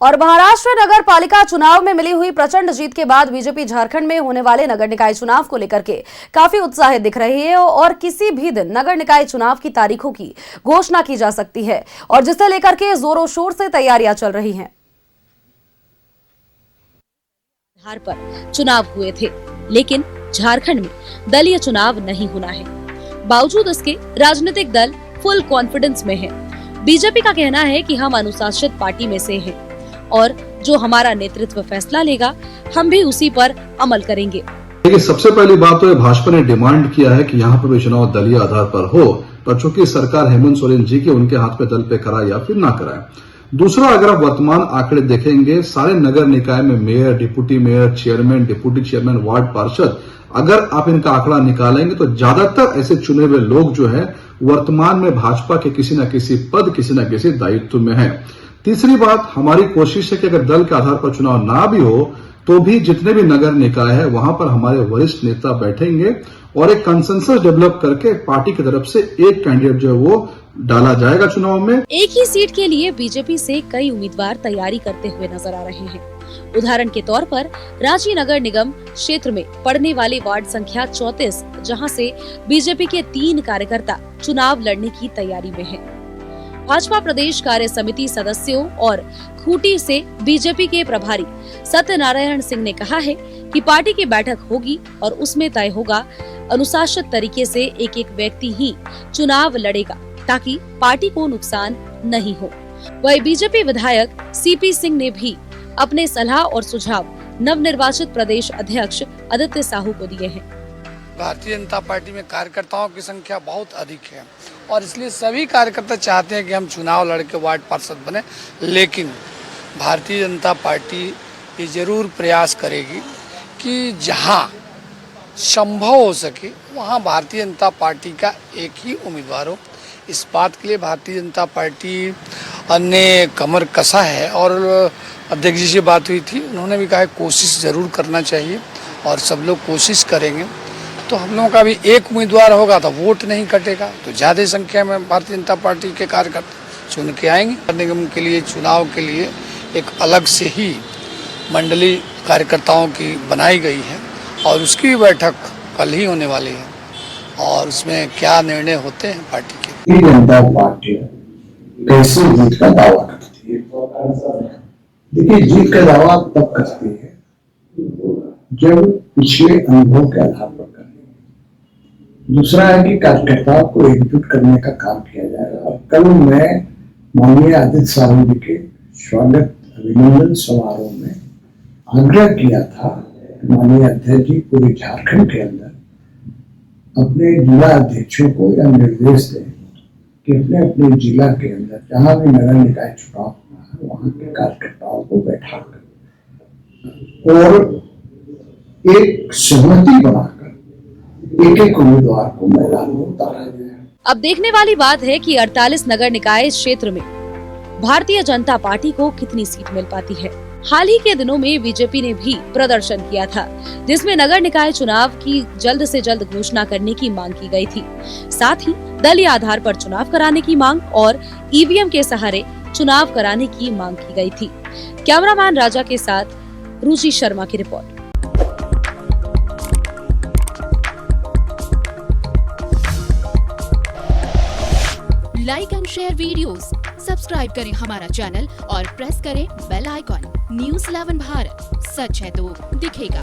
और महाराष्ट्र नगर पालिका चुनाव में मिली हुई प्रचंड जीत के बाद बीजेपी झारखंड में होने वाले नगर निकाय चुनाव को लेकर के काफी उत्साहित दिख रही है और किसी भी दिन नगर निकाय चुनाव की तारीखों की घोषणा की जा सकती है और जिसे लेकर के जोरों शोर से तैयारियां चल रही हैं। आधार पर चुनाव हुए थे, लेकिन झारखंड में दलीय चुनाव नहीं होना है। बावजूद इसके राजनीतिक दल फुल कॉन्फिडेंस में है। बीजेपी का कहना है कि हम अनुशासित पार्टी में से हैं और जो हमारा नेतृत्व फैसला लेगा हम भी उसी पर अमल करेंगे। देखिए, सबसे पहली बात तो भाजपा ने डिमांड किया है कि यहाँ पर भी चुनाव दलीय आधार पर हो, पर चूंकि सरकार हेमंत सोरेन जी के उनके हाथ पे दल पे कराए या फिर ना कराए। दूसरा, अगर आप वर्तमान आंकड़े देखेंगे, सारे नगर निकाय में mayor, deputy mayor, chairman, deputy chairman, ward पार्षद, अगर आप इनका आंकड़ा निकालेंगे तो ज्यादातर ऐसे चुने हुए लोग जो है वर्तमान में भाजपा के किसी न किसी पद, किसी न किसी दायित्व में है। तीसरी बात, हमारी कोशिश है कि अगर दल के आधार पर चुनाव ना भी हो तो भी जितने भी नगर निकाय है वहां पर हमारे वरिष्ठ नेता बैठेंगे और एक कंसेंसस डेवलप करके पार्टी की तरफ से एक कैंडिडेट जो है वो डाला जाएगा चुनाव में। एक ही सीट के लिए बीजेपी से कई उम्मीदवार तैयारी करते हुए नजर आ रहे हैं। उदाहरण के तौर पर रांची नगर निगम क्षेत्र में पड़ने वाले वार्ड संख्या 34, जहां से बीजेपी के 3 कार्यकर्ता चुनाव लड़ने की तैयारी में हैं। भाजपा प्रदेश कार्य समिति सदस्यों और खूंटी से बीजेपी के प्रभारी सत्यनारायण सिंह ने कहा है कि पार्टी की बैठक होगी और उसमें तय होगा अनुशासित तरीके से एक एक व्यक्ति ही चुनाव लड़ेगा ताकि पार्टी को नुकसान नहीं हो। वही बीजेपी विधायक सीपी सिंह ने भी अपने सलाह और सुझाव नवनिर्वाचित प्रदेश अध्यक्ष आदित्य साहू को दिए हैं। भारतीय जनता पार्टी में कार्यकर्ताओं की संख्या बहुत अधिक है और इसलिए सभी कार्यकर्ता चाहते हैं कि हम चुनाव लड़के वार्ड पार्षद बने, लेकिन भारतीय जनता पार्टी ये जरूर प्रयास करेगी कि जहां संभव हो सके वहां भारतीय जनता पार्टी का एक ही उम्मीदवार हो। इस बात के लिए भारतीय जनता पार्टी ने कमर कसा है और अध्यक्ष जी से बात हुई थी, उन्होंने भी कहा कोशिश जरूर करना चाहिए और सब लोग कोशिश करेंगे तो हम लोगों का भी एक उम्मीदवार होगा तो वोट नहीं कटेगा, तो ज़्यादा संख्या में भारतीय जनता पार्टी के कार्यकर्ता चुन के आएंगे। नगर निगम के लिए चुनाव के लिए एक अलग से ही मंडली कार्यकर्ताओं की बनाई गई है और उसकी बैठक कल ही होने वाली है और उसमें क्या निर्णय होते हैं पार्टी के। जनता पार्टी कैसे जीत का दावा करती है? देखिए, जीत का दावा तब करती है जब पिछले अनुभव के आधार पर करें। दूसरा है कि कार्यकर्ताओं को एकजुट करने का काम किया जाएगा। और कल मैं माननीय आदित्य साहू जी के स्वागत अभिनंदन समारोह में आग्रह किया था, माननीय अध्यक्ष जी पूरे झारखंड के अंदर अपने जिला अध्यक्षों को यह निर्देश दें कि अपने अपने जिला के अंदर जहां भी नगर निकाय चुनाव होना है वहां के कार्यकर्ताओं को बैठा कर और एक सहमति बनाकर एक एक उम्मीदवार को मैदान में उतारा जाए। अब देखने वाली बात है कि 48 नगर निकाय क्षेत्र में भारतीय जनता पार्टी को कितनी सीट मिल पाती है। हाल ही के दिनों में बीजेपी ने भी प्रदर्शन किया था, जिसमें नगर निकाय चुनाव की जल्द से जल्द घोषणा करने की मांग की गई थी। साथ ही दलीय आधार पर चुनाव कराने की मांग और ईवीएम के सहारे चुनाव कराने की मांग की गई थी। कैमरामैन राजा के साथ रुचि शर्मा की report. Like and share videos, subscribe करें हमारा चैनल और प्रेस करें बेल आइकॉन। न्यूज़ 11 भारत, सच है तो दिखेगा।